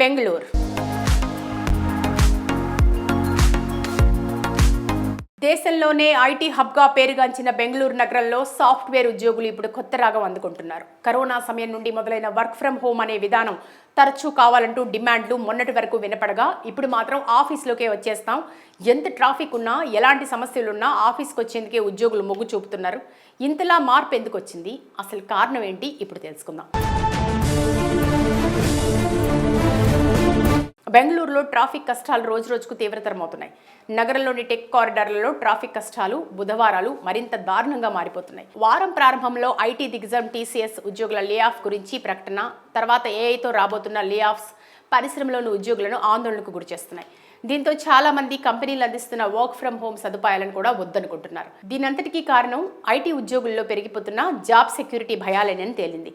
బెంగళూరు దేశంలోనే ఐటీ హబ్గా పేరుగాంచిన బెంగళూరు నగరంలో సాఫ్ట్వేర్ ఉద్యోగులు ఇప్పుడు కొత్త రాగం అందుకుంటున్నారు. కరోనా సమయం నుండి మొదలైన వర్క్ ఫ్రం హోమ్ అనే విధానం తరచూ కావాలంటూ డిమాండ్లు మొన్నటి వరకు వినపడగా ఇప్పుడు మాత్రం ఆఫీస్లోకే వచ్చేస్తాం, ఎంత ట్రాఫిక్ ఉన్నా ఎలాంటి సమస్యలున్నా ఆఫీస్కి వచ్చేందుకే ఉద్యోగులు మొగ్గు చూపుతున్నారు. ఇంతలా మార్పు ఎందుకు వచ్చింది, అసలు కారణం ఏంటి, ఇప్పుడు తెలుసుకుందాం. బెంగళూరులో ట్రాఫిక్ కష్టాలు రోజురోజుకు తీవ్రతరమవుతున్నాయి. నగరంలోని టెక్ కారిడార్లలో ట్రాఫిక్ కష్టాలు బుధవారాలు మరింత దారుణంగా మారిపోతున్నాయి. వారం ప్రారంభంలో ఐటీ దిగ్గజం టీసీఎస్ ఉద్యోగుల లే ఆఫ్ గురించి ప్రకటన, తర్వాత ఏఐతో రాబోతున్న లే ఆఫ్స్ పరిశ్రమలోని ఉద్యోగులను ఆందోళనకు గురిచేస్తున్నాయి. దీంతో చాలా మంది కంపెనీలు అందిస్తున్న వర్క్ ఫ్రం హోమ్ సదుపాయాలను కూడా వద్దనుకుంటున్నారు. దీనంతటికీ కారణం ఐటీ ఉద్యోగుల్లో పెరిగిపోతున్న జాబ్ సెక్యూరిటీ భయాలేనని తేలింది.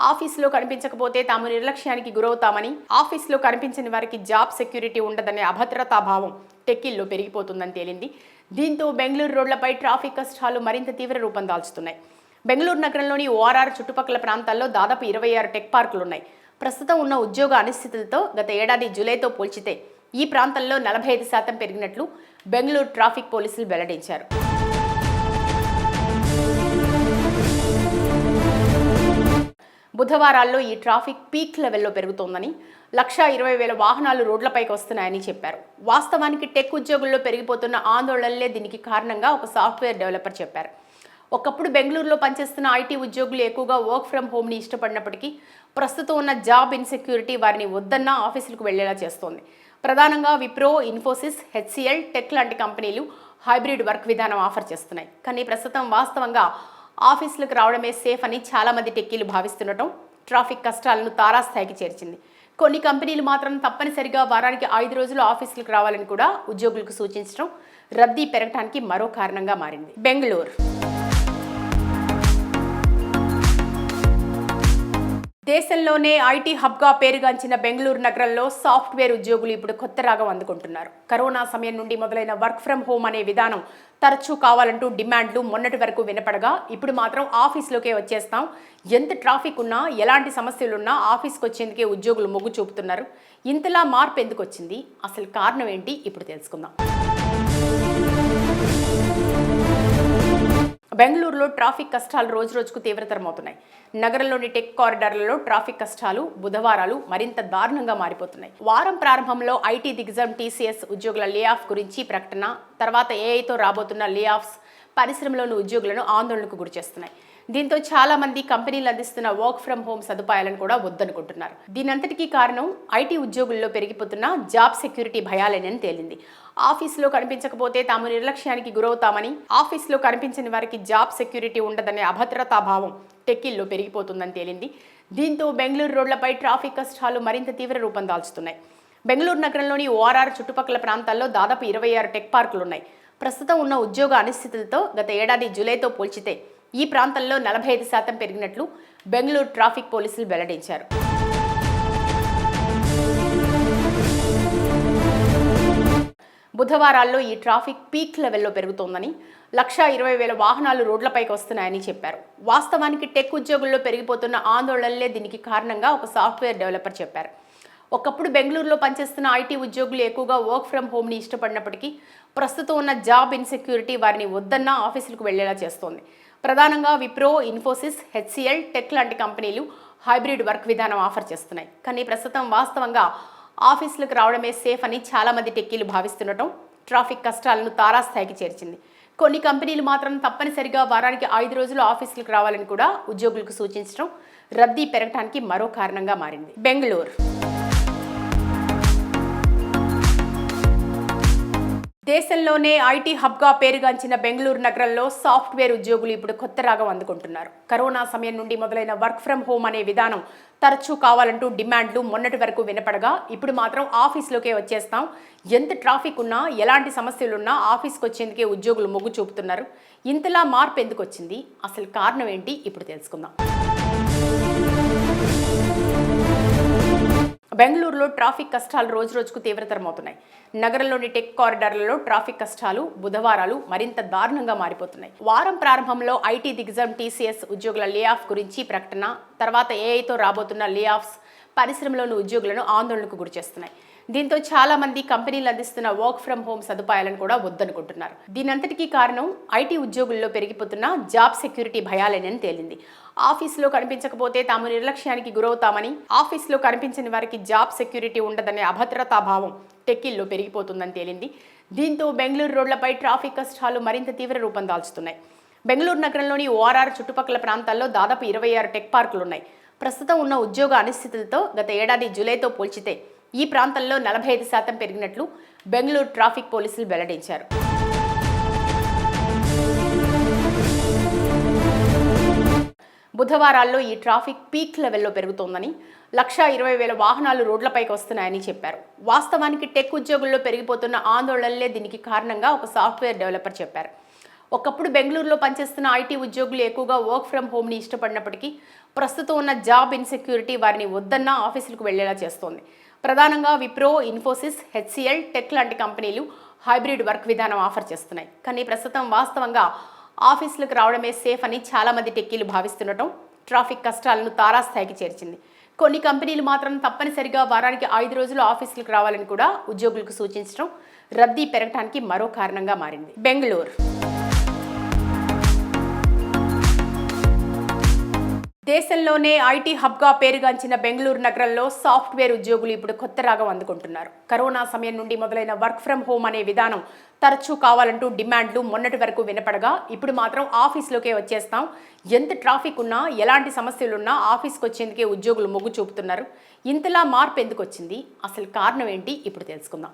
ఆఫీసులో కనిపించకపోతే తాము నిర్లక్ష్యానికి గురవుతామని, ఆఫీసులో కనిపించని వారికి జాబ్ సెక్యూరిటీ ఉండదనే అభద్రతా భావం టెక్కీల్లో పెరిగిపోతుందని తేలింది. దీంతో బెంగళూరు రోడ్లపై ట్రాఫిక్ కష్టాలు మరింత తీవ్ర రూపం దాల్చుతున్నాయి. బెంగళూరు నగరంలోని ఓఆర్ఆర్ చుట్టుపక్కల ప్రాంతాల్లో దాదాపు 26 టెక్ పార్కులున్నాయి. ప్రస్తుతం ఉన్న ఉద్యోగ అనిశ్చితులతో గత ఏడాది జూలైతో పోల్చితే ఈ ప్రాంతంలో 45% పెరిగినట్లు బెంగళూరు ట్రాఫిక్ పోలీసులు వెల్లడించారు. బుధవారాల్లో ఈ ట్రాఫిక్ పీక్ లెవెల్లో పెరుగుతోందని, 1,20,000 వాహనాలు రోడ్లపైకి వస్తున్నాయని చెప్పారు. వాస్తవానికి టెక్ ఉద్యోగుల్లో పెరిగిపోతున్న ఆందోళనలే దీనికి కారణంగా ఒక సాఫ్ట్వేర్ డెవలపర్ చెప్పారు. ఒకప్పుడు బెంగళూరులో పనిచేస్తున్న ఐటీ ఉద్యోగులు ఎక్కువగా వర్క్ ఫ్రం హోమ్ని ఇష్టపడినప్పటికీ ప్రస్తుతం ఉన్న జాబ్ ఇన్సెక్యూరిటీ వారిని వద్దన్న ఆఫీసులకు వెళ్లేలా చేస్తోంది. ప్రధానంగా విప్రో, ఇన్ఫోసిస్, హెచ్సిఎల్, టెక్ లాంటి కంపెనీలు హైబ్రిడ్ వర్క్ విధానం ఆఫర్ చేస్తున్నాయి. కానీ ప్రస్తుతం వాస్తవంగా ఆఫీసులకు రావడమే సేఫ్ అని చాలామంది టెక్కీలు భావిస్తుండటం ట్రాఫిక్ కష్టాలను తారాస్థాయికి చేర్చింది. కొన్ని కంపెనీలు మాత్రం తప్పనిసరిగా వారానికి 5 రోజులు ఆఫీసులకు రావాలని కూడా ఉద్యోగులకు సూచించడం రద్దీ పెరగడానికి మరో కారణంగా మారింది. బెంగళూరు దేశంలోనే ఐటీ హబ్గా పేరుగాంచిన బెంగళూరు నగరంలో సాఫ్ట్వేర్ ఉద్యోగులు ఇప్పుడు కొత్త రాగం అందుకుంటున్నారు. కరోనా సమయం నుండి మొదలైన వర్క్ ఫ్రం హోమ్ అనే విధానం తరచూ కావాలంటూ డిమాండ్లు మొన్నటి వరకు వినపడగా ఇప్పుడు మాత్రం ఆఫీస్లోకే వచ్చేస్తాం, ఎంత ట్రాఫిక్ ఉన్నా ఎలాంటి సమస్యలున్నా ఆఫీస్కి వచ్చేందుకే ఉద్యోగులు మొగ్గు చూపుతున్నారు. ఇంతలా మార్పు ఎందుకు వచ్చింది, అసలు కారణం ఏంటి, ఇప్పుడు తెలుసుకుందాం. బెంగళూరులో ట్రాఫిక్ కష్టాలు రోజురోజుకు తీవ్రతరమవుతున్నాయి. నగరంలోని టెక్ కారిడార్లలో ట్రాఫిక్ కష్టాలు బుధవారాలు మరింత దారుణంగా మారిపోతున్నాయి. వారం ప్రారంభంలో ఐటీ దిగ్గజం టీసీఎస్ ఉద్యోగుల లే ఆఫ్ గురించి ప్రకటన, తర్వాత ఏఐతో రాబోతున్న లే ఆఫ్స్ పరిశ్రమలోని ఉద్యోగులను ఆందోళనకు గురిచేస్తున్నాయి. దీంతో చాలా మంది కంపెనీలు అందిస్తున్న వర్క్ ఫ్రం హోమ్ సదుపాయాలను కూడా వద్దనుకుంటున్నారు. దీనంతటికీ కారణం ఐటీ ఉద్యోగుల్లో పెరిగిపోతున్న జాబ్ సెక్యూరిటీ భయాలేనని తేలింది. ఆఫీసులో కనిపించకపోతే తాము నిర్లక్ష్యానికి గురవుతామని, ఆఫీసులో కనిపించని వారికి జాబ్ సెక్యూరిటీ ఉండదనే అభద్రతా భావం టెక్కీల్లో పెరిగిపోతుందని తేలింది. దీంతో బెంగళూరు రోడ్లపై ట్రాఫిక్ కష్టాలు మరింత తీవ్ర రూపం దాల్చుతున్నాయి. బెంగళూరు నగరంలోని ఓఆర్ఆర్ చుట్టుపక్కల ప్రాంతాల్లో దాదాపు 26 టెక్ పార్కులున్నాయి. ప్రస్తుతం ఉన్న ఉద్యోగ అనిశ్చితులతో గత ఏడాది జూలైతో పోల్చితే ఈ ప్రాంతంలో 45% పెరిగినట్లు బెంగళూరు ట్రాఫిక్ పోలీసులు వెల్లడించారు. బుధవారాల్లో ఈ ట్రాఫిక్ పీక్ లెవెల్లో పెరుగుతోందని, 1,20,000 వాహనాలు రోడ్లపైకి వస్తున్నాయని చెప్పారు. వాస్తవానికి టెక్ ఉద్యోగుల్లో పెరిగిపోతున్న ఆందోళనలే దీనికి కారణంగా ఒక సాఫ్ట్వేర్ డెవలపర్ చెప్పారు. ఒకప్పుడు బెంగళూరులో పనిచేస్తున్న ఐటీ ఉద్యోగులు ఎక్కువగా వర్క్ ఫ్రం హోమ్ని ఇష్టపడినప్పటికీ ప్రస్తుతం ఉన్న జాబ్ ఇన్సెక్యూరిటీ వారిని వద్దన్న ఆఫీసులకు వెళ్లేలా చేస్తోంది. ప్రధానంగా విప్రో, ఇన్ఫోసిస్, హెచ్సిఎల్, టెక్ లాంటి కంపెనీలు హైబ్రిడ్ వర్క్ విధానం ఆఫర్ చేస్తున్నాయి. కానీ ప్రస్తుతం వాస్తవంగా ఆఫీసులకు రావడమే సేఫ్ అని చాలామంది టెక్కీలు భావిస్తుండటం ట్రాఫిక్ కష్టాలను తారాస్థాయికి చేర్చింది. కొన్ని కంపెనీలు మాత్రం తప్పనిసరిగా వారానికి 5 రోజులు ఆఫీసులకు రావాలని కూడా ఉద్యోగులకు సూచించడం రద్దీ పెరగడానికి మరో కారణంగా మారింది. బెంగళూరు దేశంలోనే ఐటీ హబ్గా పేరుగాంచిన బెంగళూరు నగరంలో సాఫ్ట్వేర్ ఉద్యోగులు ఇప్పుడు కొత్త రాగం అందుకుంటున్నారు. కరోనా సమయం నుండి మొదలైన వర్క్ ఫ్రం హోమ్ అనే విధానం తరచూ కావాలంటూ డిమాండ్లు మొన్నటి వరకు వినపడగా ఇప్పుడు మాత్రం ఆఫీస్లోకే వచ్చేస్తాం, ఎంత ట్రాఫిక్ ఉన్నా ఎలాంటి సమస్యలున్నా ఆఫీస్కి వచ్చేందుకే ఉద్యోగులు మొగ్గు చూపుతున్నారు. ఇంతలా మార్పు ఎందుకు వచ్చింది, అసలు కారణం ఏంటి, ఇప్పుడు తెలుసుకుందాం. బెంగళూరులో ట్రాఫిక్ కష్టాలు రోజురోజుకు తీవ్రతరమవుతున్నాయి. నగరంలోని టెక్ కారిడార్లలో ట్రాఫిక్ కష్టాలు బుధవారాలు మరింత దారుణంగా మారిపోతున్నాయి. వారం ప్రారంభంలో ఐటీ దిగ్గజం టీసీఎస్ ఉద్యోగుల లే ఆఫ్ గురించి ప్రకటన, తర్వాత ఏఐతో రాబోతున్న లే ఆఫ్స్ పరిశ్రమలోని ఉద్యోగులను ఆందోళనకు గురిచేస్తున్నాయి. దీంతో చాలా మంది కంపెనీలు అందిస్తున్న వర్క్ ఫ్రం హోమ్ సదుపాయాలను కూడా వద్దనుకుంటున్నారు. దీనంతటికీ కారణం ఐటీ ఉద్యోగుల్లో పెరిగిపోతున్న జాబ్ సెక్యూరిటీ భయాలేనని తేలింది. ఆఫీసులో కనిపించకపోతే తాము నిర్లక్ష్యానికి గురవుతామని, ఆఫీసులో కనిపించని వారికి జాబ్ సెక్యూరిటీ ఉండదనే అభద్రతా భావం టెక్కీల్లో పెరిగిపోతుందని తేలింది. దీంతో బెంగళూరు రోడ్లపై ట్రాఫిక్ కష్టాలు మరింత తీవ్ర రూపం దాల్చుతున్నాయి. బెంగళూరు నగరంలోని ఓఆర్ఆర్ చుట్టుపక్కల ప్రాంతాల్లో దాదాపు 26 టెక్ పార్కులున్నాయి. ప్రస్తుతం ఉన్న ఉద్యోగ అనిశ్చితులతో గత ఏడాది జూలైతో పోల్చితే ఈ ప్రాంతంలో 45% పెరిగినట్లు బెంగళూరు ట్రాఫిక్ పోలీసులు వెల్లడించారు. బుధవారాల్లో ఈ ట్రాఫిక్ పీక్ లెవెల్లో పెరుగుతోందని, 1,20,000 వాహనాలు రోడ్లపైకి వస్తున్నాయని చెప్పారు. వాస్తవానికి టెక్ ఉద్యోగుల్లో పెరిగిపోతున్న ఆందోళనలే దీనికి కారణంగా ఒక సాఫ్ట్వేర్ డెవలపర్ చెప్పారు. ఒకప్పుడు బెంగళూరులో పనిచేస్తున్న ఐటీ ఉద్యోగులు ఎక్కువగా వర్క్ ఫ్రం హోమ్ని ఇష్టపడినప్పటికీ ప్రస్తుతం ఉన్న జాబ్ ఇన్సెక్యూరిటీ వారిని వద్దన్న ఆఫీసులకు వెళ్లేలా చేస్తోంది. ప్రధానంగా విప్రో, ఇన్ఫోసిస్, హెచ్సిఎల్, టెక్ లాంటి కంపెనీలు హైబ్రిడ్ వర్క్ విధానం ఆఫర్ చేస్తున్నాయి. కానీ ప్రస్తుతం వాస్తవంగా ఆఫీసులకు రావడమే సేఫ్ అని చాలామంది టెక్కీలు భావిస్తుండటం ట్రాఫిక్ కష్టాలను తారాస్థాయికి చేర్చింది. కొన్ని కంపెనీలు మాత్రం తప్పనిసరిగా వారానికి 5 రోజులు ఆఫీసులకు రావాలని కూడా ఉద్యోగులకు సూచించడం రద్దీ పెరగడానికి మరో కారణంగా మారింది. బెంగళూరు దేశంలోనే ఐటీ హబ్గా పేరుగాంచిన బెంగళూరు నగరంలో సాఫ్ట్వేర్ ఉద్యోగులు ఇప్పుడు కొత్త రాగం అందుకుంటున్నారు. కరోనా సమయం నుండి మొదలైన వర్క్ ఫ్రం హోమ్ అనే విధానం తరచూ కావాలంటూ డిమాండ్లు మొన్నటి వరకు వినపడగా ఇప్పుడు మాత్రం ఆఫీస్లోకే వచ్చేస్తాం, ఎంత ట్రాఫిక్ ఉన్నా ఎలాంటి సమస్యలున్నా ఆఫీస్కి వచ్చేందుకే ఉద్యోగులు మొగ్గు చూపుతున్నారు. ఇంతలా మార్పు ఎందుకు వచ్చింది, అసలు కారణం ఏంటి, ఇప్పుడు తెలుసుకుందాం.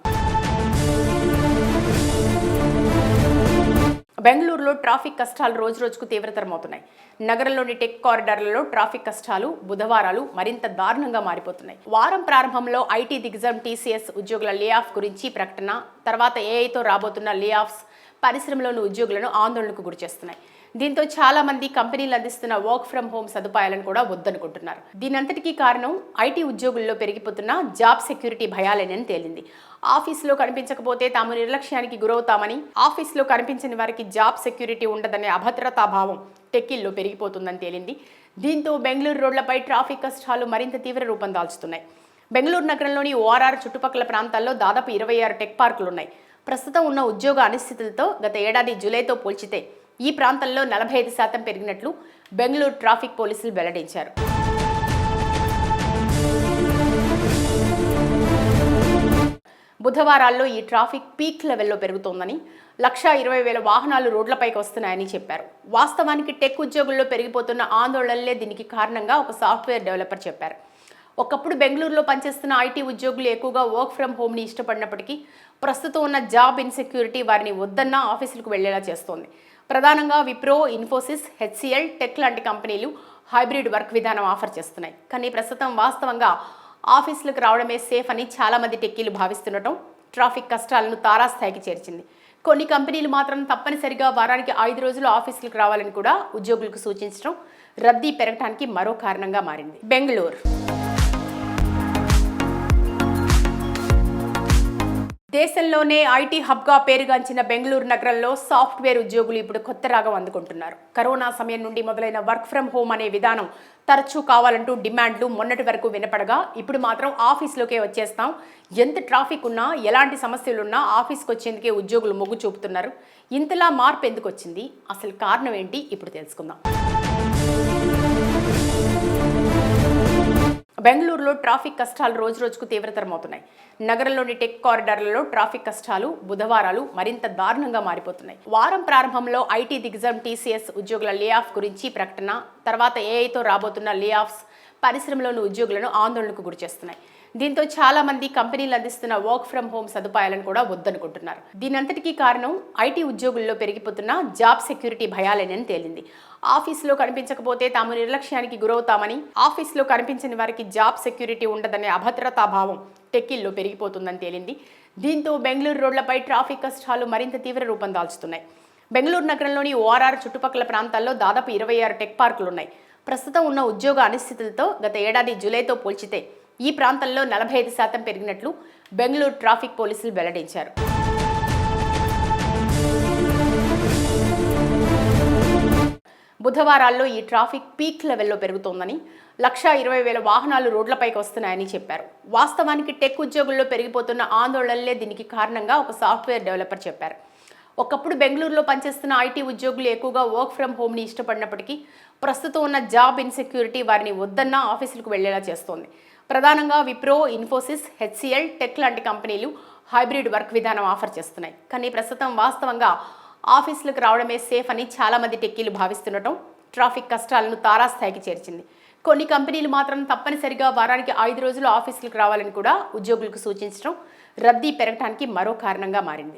బెంగళూరులో ట్రాఫిక్ కష్టాలు రోజురోజుకు తీవ్రతరమవుతున్నాయి. నగరంలోని టెక్ కారిడార్లలో ట్రాఫిక్ కష్టాలు, బుధవారాలు మరింత దారుణంగా మారిపోతున్నాయి. వారం ప్రారంభంలో ఐటీ దిగ్గజం టీసీఎస్ ఉద్యోగుల లే ఆఫ్ గురించి ప్రకటన, తర్వాత ఏఐతో రాబోతున్న లే ఆఫ్స్ పరిశ్రమలోని ఉద్యోగులను ఆందోళనకు గురిచేస్తున్నాయి. దీంతో చాలా మంది కంపెనీలు అందిస్తున్న వర్క్ ఫ్రం హోమ్ సదుపాయాలను కూడా వద్దనుకుంటున్నారు. దీనంతటికీ కారణం ఐటీ ఉద్యోగుల్లో పెరిగిపోతున్న జాబ్ సెక్యూరిటీ భయాలేనని తేలింది. ఆఫీసులో కనిపించకపోతే తాము నిర్లక్ష్యానికి గురవుతామని, ఆఫీసులో కనిపించని వారికి జాబ్ సెక్యూరిటీ ఉండదనే అభద్రతా భావం టెక్కీల్లో పెరిగిపోతుందని తేలింది. దీంతో బెంగళూరు రోడ్లపై ట్రాఫిక్ కష్టాలు మరింత తీవ్ర రూపం దాల్చుతున్నాయి. బెంగళూరు నగరంలోని ఓఆర్ఆర్ చుట్టుపక్కల ప్రాంతాల్లో దాదాపు 26 టెక్ పార్కులున్నాయి. ప్రస్తుతం ఉన్న ఉద్యోగ అనిశ్చితులతో గత ఏడాది జూలైతో పోల్చితే ఈ ప్రాంతంలో 45% పెరిగినట్లు బెంగళూరు ట్రాఫిక్ పోలీసులు వెల్లడించారు. బుధవారాల్లో ఈ ట్రాఫిక్ పీక్ లెవెల్లో పెరుగుతోందని, 1,20,000 వాహనాలు రోడ్లపైకి వస్తున్నాయని చెప్పారు. వాస్తవానికి టెక్ ఉద్యోగుల్లో పెరిగిపోతున్న ఆందోళనలే దీనికి కారణంగా ఒక సాఫ్ట్వేర్ డెవలపర్ చెప్పారు. ఒకప్పుడు బెంగళూరులో పనిచేస్తున్న ఐటీ ఉద్యోగులు ఎక్కువగా వర్క్ ఫ్రం హోమ్ని ఇష్టపడినప్పటికీ ప్రస్తుతం ఉన్న జాబ్ ఇన్సెక్యూరిటీ వారిని వద్దన్న ఆఫీసులకు వెళ్లేలా చేస్తోంది. ప్రధానంగా విప్రో, ఇన్ఫోసిస్, హెచ్సిఎల్, టెక్ లాంటి కంపెనీలు హైబ్రిడ్ వర్క్ విధానం ఆఫర్ చేస్తున్నాయి. కానీ ప్రస్తుతం వాస్తవంగా ఆఫీసులకు రావడమే సేఫ్ అని చాలామంది టెక్కీలు భావిస్తుండటం ట్రాఫిక్ కష్టాలను తారాస్థాయికి చేర్చింది. కొన్ని కంపెనీలు మాత్రం తప్పనిసరిగా వారానికి 5 రోజులు ఆఫీసులకు రావాలని కూడా ఉద్యోగులకు సూచించడం రద్దీ పెరగడానికి మరో కారణంగా మారింది. బెంగళూరు దేశంలోనే ఐటీ హబ్గా పేరుగాంచిన బెంగళూరు నగరంలో సాఫ్ట్వేర్ ఉద్యోగులు ఇప్పుడు కొత్త రాగం అందుకుంటున్నారు. కరోనా సమయం నుండి మొదలైన వర్క్ ఫ్రం హోమ్ అనే విధానం తరచూ కావాలంటూ డిమాండ్లు మొన్నటి వరకు వినపడగా ఇప్పుడు మాత్రం ఆఫీస్లోకే వచ్చేస్తాం, ఎంత ట్రాఫిక్ ఉన్నా ఎలాంటి సమస్యలున్నా ఆఫీస్కి వచ్చేందుకే ఉద్యోగులు మొగ్గు చూపుతున్నారు. ఇంతలా మార్పు ఎందుకు వచ్చింది, అసలు కారణం ఏంటి, ఇప్పుడు తెలుసుకుందాం. బెంగళూరులో ట్రాఫిక్ కష్టాలు రోజురోజుకు తీవ్రతరమవుతున్నాయి. నగరంలోని టెక్ కారిడార్లలో ట్రాఫిక్ కష్టాలు, బుధవారాలు మరింత దారుణంగా మారిపోతున్నాయి. వారం ప్రారంభంలో ఐటీ దిగ్గజం టీసీఎస్ ఉద్యోగుల లే ఆఫ్ గురించి ప్రకటన, తర్వాత ఏఐతో రాబోతున్న లే ఆఫ్స్ పరిశ్రమలోని ఉద్యోగులను ఆందోళనకు గురిచేస్తున్నాయి. దీంతో చాలా మంది కంపెనీలు అందిస్తున్న వర్క్ ఫ్రం హోమ్ సదుపాయాలను కూడా వద్దనుకుంటున్నారు. దీనంతటికీ కారణం ఐటీ ఉద్యోగుల్లో పెరిగిపోతున్న జాబ్ సెక్యూరిటీ భయాలేనని తేలింది. ఆఫీసులో కనిపించకపోతే తాము నిర్లక్ష్యానికి గురవుతామని, ఆఫీసులో కనిపించని వారికి జాబ్ సెక్యూరిటీ ఉండదనే అభద్రతా భావం టెక్కీల్లో పెరిగిపోతుందని తేలింది. దీంతో బెంగళూరు రోడ్లపై ట్రాఫిక్ కష్టాలు మరింత తీవ్ర రూపం దాల్చుతున్నాయి. బెంగళూరు నగరంలోని ఓఆర్ఆర్ చుట్టుపక్కల ప్రాంతాల్లో దాదాపు 26 టెక్ పార్కులున్నాయి. ప్రస్తుతం ఉన్న ఉద్యోగ అనిశ్చితులతో గత ఏడాది జూలైతో పోల్చితే ఈ ప్రాంతంలో 45% పెరిగినట్లు బెంగళూరు ట్రాఫిక్ పోలీసులు వెల్లడించారు. బుధవారాల్లో ఈ ట్రాఫిక్ పీక్ లెవెల్లో పెరుగుతోందని, 1,20,000 వాహనాలు రోడ్లపైకి వస్తున్నాయని చెప్పారు. వాస్తవానికి టెక్ ఉద్యోగుల్లో పెరిగిపోతున్న ఆందోళనలే దీనికి కారణంగా ఒక సాఫ్ట్వేర్ డెవలపర్ చెప్పారు. ఒకప్పుడు బెంగళూరులో పనిచేస్తున్న ఐటీ ఉద్యోగులు ఎక్కువగా వర్క్ ఫ్రమ్ హోమ్ని ఇష్టపడినప్పటికీ ప్రస్తుతం ఉన్న జాబ్ ఇన్సెక్యూరిటీ వారిని వద్దన్న ఆఫీసులకు వెళ్లేలా చేస్తోంది. ప్రధానంగా విప్రో, ఇన్ఫోసిస్, హెచ్సిఎల్, టెక్ లాంటి కంపెనీలు హైబ్రిడ్ వర్క్ విధానం ఆఫర్ చేస్తున్నాయి. కానీ ప్రస్తుతం వాస్తవంగా ఆఫీసులకు రావడమే సేఫ్ అని చాలామంది టెక్కీలు భావిస్తుండటం ట్రాఫిక్ కష్టాలను తారాస్థాయికి చేర్చింది. కొన్ని కంపెనీలు మాత్రం తప్పనిసరిగా వారానికి 5 రోజులు ఆఫీసులకు రావాలని కూడా ఉద్యోగులకు సూచించడం రద్దీ పెరగడానికి మరో కారణంగా మారింది.